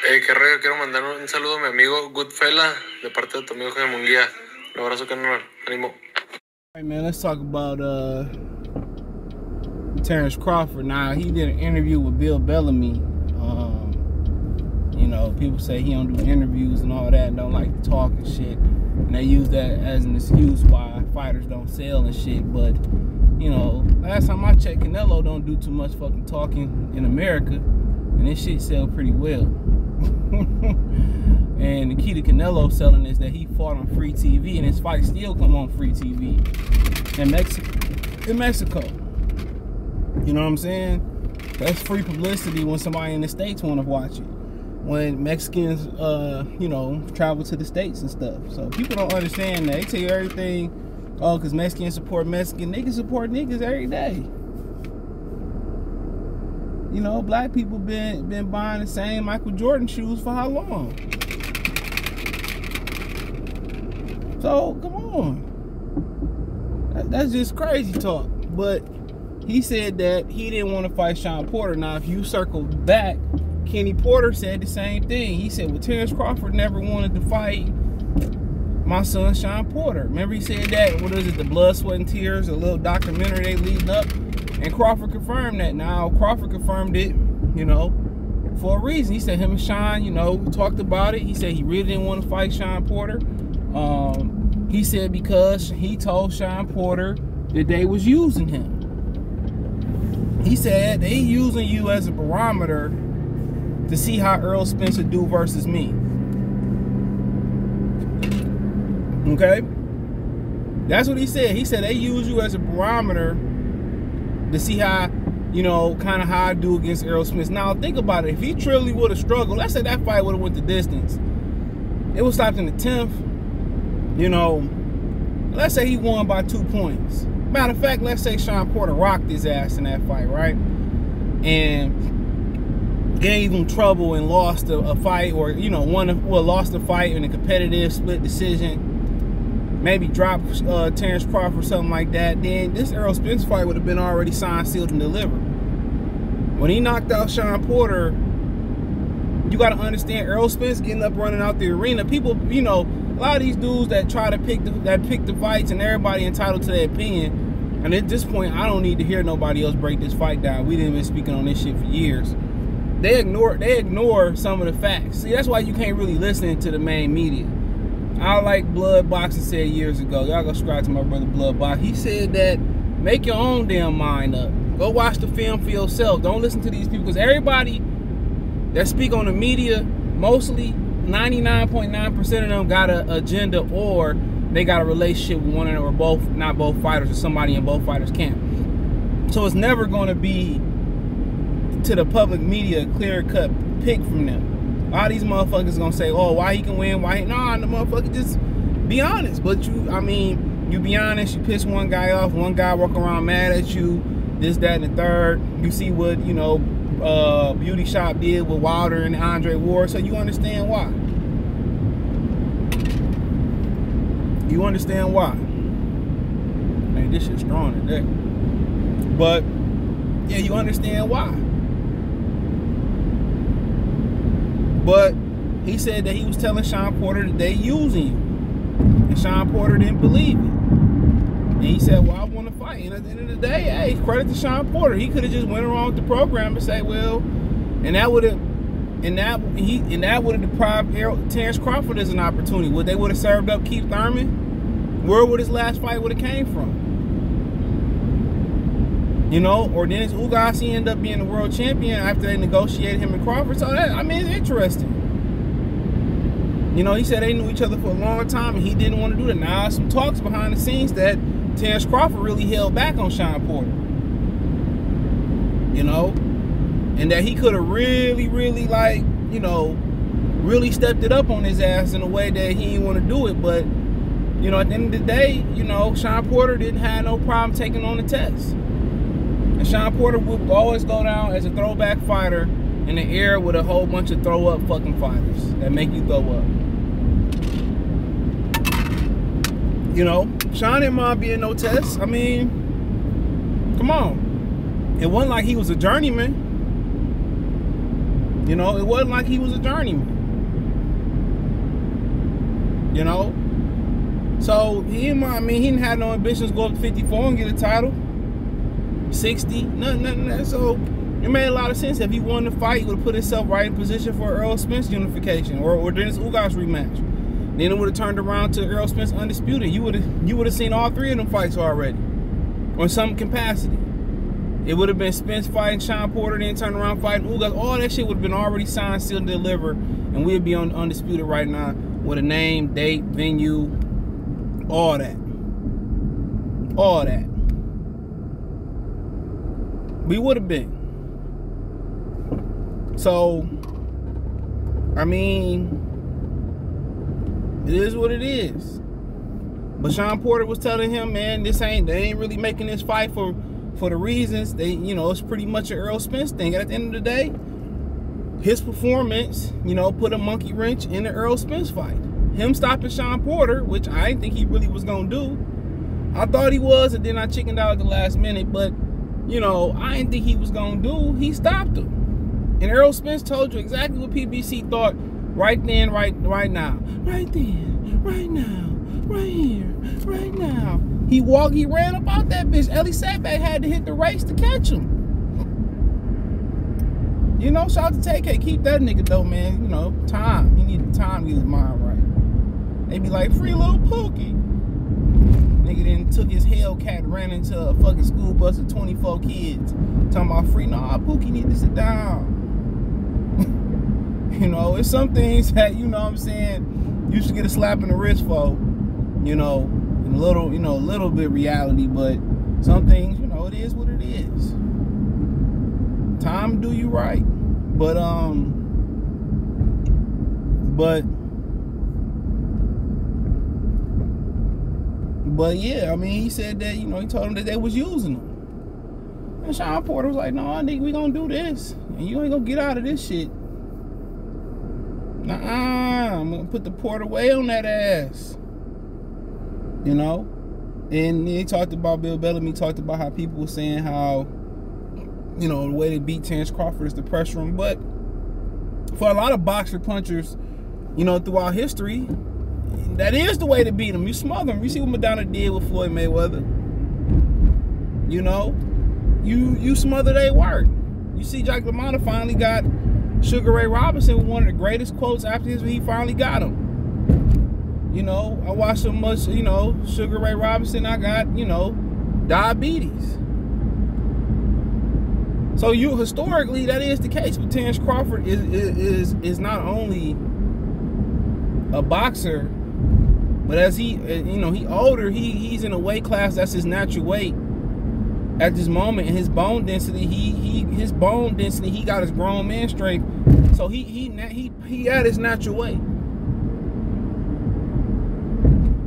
Qué rollo, quiero mandar un saludo a mi amigo Goodfella de parte de tu amigo Jaime Munguía. Un abrazo, carnal. Ánimo. All right, man, let's talk about Terence Crawford. Now, he did an interview with Bill Bellamy. You know, people say he don't do interviews and all that and don't like to talk and shit. And they use that as an excuse why fighters don't sell and shit. But, you know, last time I checked, Canelo don't do too much fucking talking in America. And this shit sell pretty well. And the key to Canelo selling is that he fought on free TV, and his fights still come on free TV in Mexico. You know what I'm saying? That's free publicity when somebody in the States want to watch it. When Mexicans, you know, travel to the States and stuff. So people don't understand that. They tell you everything, oh, because Mexicans support Mexican. Niggas support niggas every day. You know, black people been buying the same Michael Jordan shoes for how long? So, come on. That's just crazy talk. But he said that he didn't want to fight Shawn Porter. Now, if you circle back, Kenny Porter said the same thing. He said, well, Terence Crawford never wanted to fight my son, Shawn Porter. Remember he said that, what is it, the Blood, Sweat, and Tears, a little documentary they leading up? And Crawford confirmed that. Now, Crawford confirmed it, you know, for a reason. He said him and Shawn, you know, talked about it. He said he really didn't want to fight Shawn Porter. He said because he told Shawn Porter that they was using him. He said they using you as a barometer to see how Errol Spence do versus me. Okay? That's what he said. He said they use you as a barometer to see how, you know, kind of how I do against Errol Spence. Now, think about it. If he truly would have struggled, let's say that fight would have went the distance. It was stopped in the 10th. You know, let's say he won by 2 points. Matter of fact, let's say Shawn Porter rocked his ass in that fight, right? And gave him trouble and lost a fight, or, you know, lost a fight in a competitive split decision. Maybe dropped Terence Crawford or something like that. Then this Errol Spence fight would have been already signed, sealed, and delivered. When he knocked out Shawn Porter, you got to understand Errol Spence getting up running out the arena. People, you know, a lot of these dudes that try to pick the fights, and everybody entitled to their opinion. And at this point, I don't need to hear nobody else break this fight down. We didn't been speaking on this shit for years. They ignore some of the facts. See, that's why you can't really listen to the main media. I like Blood Boxing said years ago. Y'all go subscribe to my brother Blood Box. He said that make your own damn mind up. Go watch the film for yourself. Don't listen to these people, because everybody that speak on the media, mostly 99.9% of them got an agenda, or they got a relationship with one or both, not both fighters, or somebody in both fighters' camp. So it's never going to be to the public media a clear-cut pick from them. All these motherfuckers gonna say, oh, why he can win, why he... Nah, the motherfucker just be honest. But you, I mean, you be honest, you piss one guy off, one guy walk around mad at you, this, that, and the third. You see what, you know, Beauty Shop did with Wilder and Andre Ward, so you understand why. You understand why. Man, this shit's strong today. But yeah, you understand why. But he said that he was telling Shawn Porter that they using you, and Shawn Porter didn't believe it. And he said, well, I want to fight. And at the end of the day, hey, credit to Shawn Porter. He could have just went along with the program and say, well, and that would have deprived Terence Crawford as an opportunity. Would they would have served up Keith Thurman? Where would his last fight would have came from? You know, or Dennis Ugasi ended up being the world champion after they negotiated him and Crawford. So that, I mean, it's interesting. You know, he said they knew each other for a long time and he didn't want to do that. Now, some talks behind the scenes that Terence Crawford really held back on Shawn Porter. You know, and that he could have really, like, you know, really stepped it up on his ass in a way that he didn't want to do it. But, you know, at the end of the day, you know, Shawn Porter didn't have no problem taking on the test. And Shawn Porter would always go down as a throwback fighter in the era with a whole bunch of throw-up fucking fighters that make you throw up. You know, Shawn didn't mind being no test. I mean, come on. It wasn't like he was a journeyman. You know, it wasn't like he was a journeyman. You know? So, he didn't have no ambitions to go up to 54 and get a title. 60, nothing. So, it made a lot of sense. If he won the fight, he would have put himself right in position for Errol Spence unification or Dennis Ugas rematch. Then it would have turned around to Errol Spence undisputed. You would have seen all three of them fights already, or in some capacity. It would have been Spence fighting Shawn Porter, then turn around fighting Ugas. All that shit would have been already signed, sealed, and delivered, and we'd be on undisputed right now with a name, date, venue, all that. All that. We would have been. So, I mean, it is what it is. But Shawn Porter was telling him, man, they ain't really making this fight for the reasons it's pretty much an Errol Spence thing. At the end of the day, his performance, put a monkey wrench in the Errol Spence fight. Him stopping Shawn Porter, which I didn't think he really was gonna do. I thought he was, and then I chickened out at the last minute, but I didn't think he was gonna do. He stopped him. And Errol Spence told you exactly what PBC thought right then, right now. Right then, right now, right here, right now. He ran up out that bitch. Ellie Sackback had to hit the race to catch him. Shout out to TK. Keep that nigga though, man. Time. He needed time to get his mind right. They be like, free little Pookie. Nigga then took his Hellcat, ran into a fucking school bus of 24 kids. Talking about free. Nah, Pookie need to sit down. It's some things that, you should get a slap in the wrist for, and a little bit reality, but some things, it is what it is. Time do you right. But yeah, he said that, he told him that they was using him. And Shawn Porter was like, no, nigga, we gonna do this. And you ain't gonna get out of this shit. Nuh-uh, I'm gonna put the port away on that ass. And he talked about, Bill Bellamy talked about how people were saying how, the way they beat Terence Crawford is to pressure him. But for a lot of boxer punchers, throughout history, that is the way to beat him. You smother him. You see what Madonna did with Floyd Mayweather. You smother their work. You see Jack LaMotta finally got Sugar Ray Robinson with one of the greatest quotes after he finally got him. I watched so much, Sugar Ray Robinson, I got, diabetes. So historically, that is the case. But Terence Crawford is not only a boxer, but as he older, he's in a weight class that's his natural weight at this moment. And his bone density, he got his grown man strength. So he at his natural weight.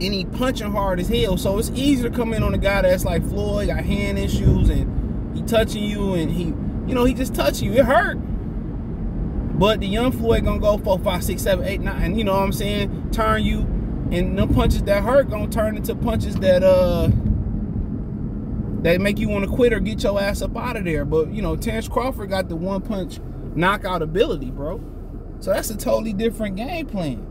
And he punching hard as hell. So it's easy to come in on a guy that's like Floyd, got hand issues, and he touching you, and he just touching you. It hurt. But the young Floyd gonna go 4, 5, 6, 7, 8, 9, you know what I'm saying? Turn you, and them punches that hurt gonna turn into punches that make you want to quit or get your ass up out of there. But Terence Crawford got the one punch knockout ability, bro. So that's a totally different game plan.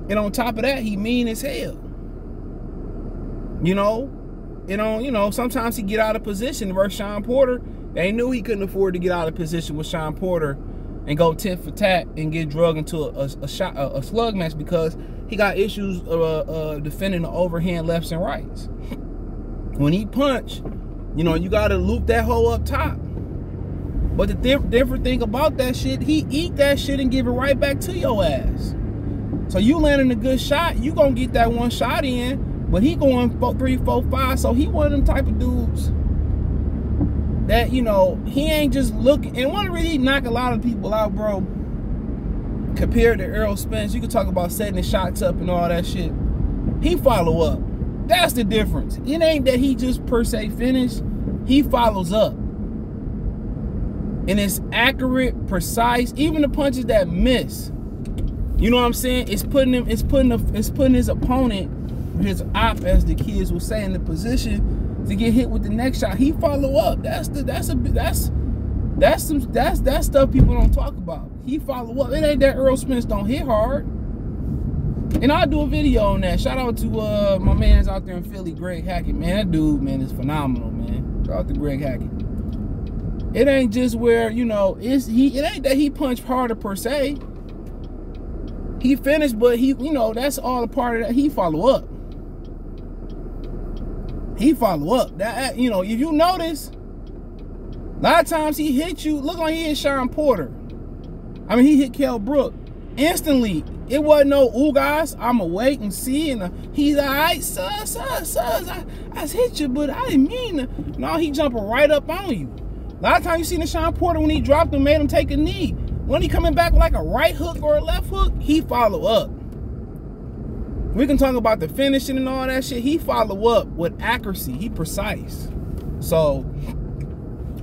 And on top of that, he mean as hell. Sometimes he get out of position versus Shawn Porter. They knew he couldn't afford to get out of position with Shawn Porter and go tit for tat and get drugged into a slug match, because he got issues defending the overhand lefts and rights. When he punch, you got to loop that hole up top. But the different thing about that shit, he eat that shit and give it right back to your ass. So you landing a good shot, you gonna get that one shot in, but he going 3, 4, 5. So he one of them type of dudes that, he ain't just looking. And one reason he knock a lot of people out, bro, compared to Errol Spence, you could talk about setting the shots up and all that shit. He follow up. That's the difference. It ain't that he just per se finished. He follows up. And it's accurate, precise. Even the punches that miss, you know what I'm saying? It's putting his opponent, his op, as the kids will say, in the position to get hit with the next shot. He follow up. That's stuff people don't talk about. he follow up. It ain't that Earl Spence don't hit hard. And I'll do a video on that. Shout out to my man's out there in Philly, Greg Hackett. Man, that dude, man, is phenomenal, man. Shout out to Greg Hackett. It ain't just where, you know, it ain't that he punched harder per se. He finished, but he, you know, that's all a part of that. He follow up. He follow up. That, you know, if you notice, a lot of times he hit you. Look like he hit Shawn Porter. I mean, he hit Kell Brook instantly. It wasn't no, ooh, guys, I'ma wait and see. And he's all right, sus, I hit you, but I didn't mean to. No, he jumping right up on you. A lot of times you seen the Shawn Porter when he dropped him, made him take a knee. When he coming back with like a right hook or a left hook, he follow up. We can talk about the finishing and all that shit. He follow up with accuracy. He precise. So,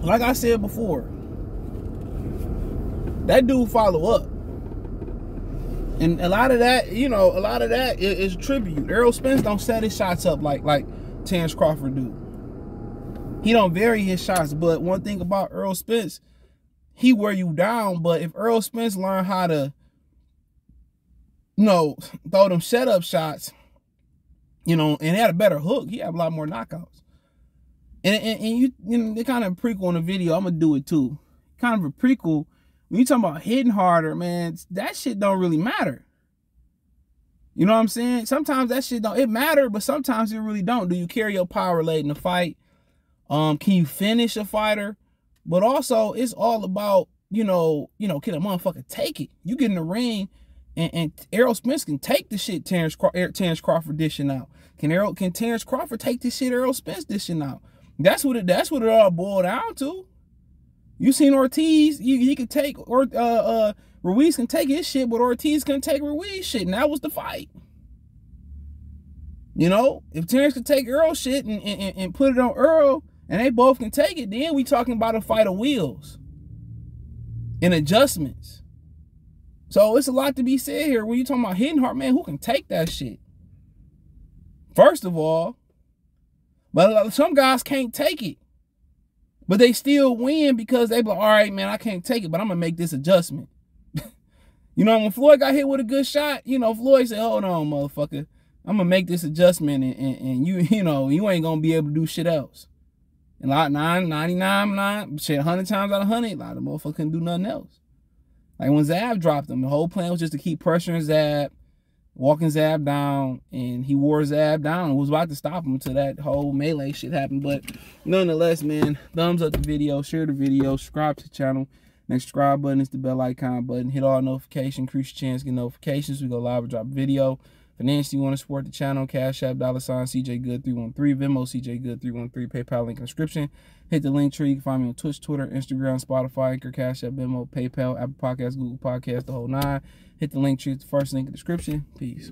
like I said before, that dude follow up. And a lot of that, you know, is tribute. Errol Spence don't set his shots up like Terence Crawford do. He don't vary his shots. But one thing about Errol Spence, he wear you down. But if Errol Spence learn how to, you know, throw them setup shots, you know, and had a better hook, he have a lot more knockouts. And you know, they kind of prequel in the video. I'm gonna do it too. Kind of a prequel. When you talking about hitting harder, man, that shit don't really matter. You know what I'm saying? Sometimes that shit don't, it matter, but sometimes it really don't. Do you carry your power late in the fight? Can you finish a fighter? But also, it's all about, you know, can a motherfucker take it? You get in the ring, and Errol Spence can take the shit Terence Crawford dishing out. Can Terence Crawford take this shit Errol Spence dishing out? That's what it all boiled down to. You seen Ortiz, he could take, or Ruiz can take his shit, but Ortiz can take Ruiz shit, and that was the fight. You know, if Terence could take Earl shit and put it on Earl, and they both can take it, then we talking about a fight of wheels and adjustments. So it's a lot to be said here. When you talking about hitting hard, man, who can take that shit? First of all, but some guys can't take it. But they still win because they be like, all right, man, I can't take it, but I'm going to make this adjustment. You know, when Floyd got hit with a good shot, you know, Floyd said, hold on, motherfucker. I'm going to make this adjustment, and you know, you ain't going to be able to do shit else. And a lot, 99, shit, 100 times out of 100, a lot of motherfuckers couldn't do nothing else. Like when Zab dropped him, the whole plan was just to keep pressuring Zab, walking Zab down, and he wore Zab down and was about to stop him until that whole melee shit happened. But nonetheless, man, thumbs up the video, share the video, subscribe to the channel. Next subscribe button is the bell icon button. Hit all notifications, increase your chance to get notifications. We go live or drop a video. Financially, you want to support the channel, Cash App, $, CJ Good 313, Venmo, CJ Good 313, PayPal link in the description. Hit the link tree. You can find me on Twitch, Twitter, Instagram, Spotify, Anchor, Cash App, Venmo, PayPal, Apple Podcasts, Google Podcasts, the whole nine. Hit the link tree. It's the first link in the description. Peace.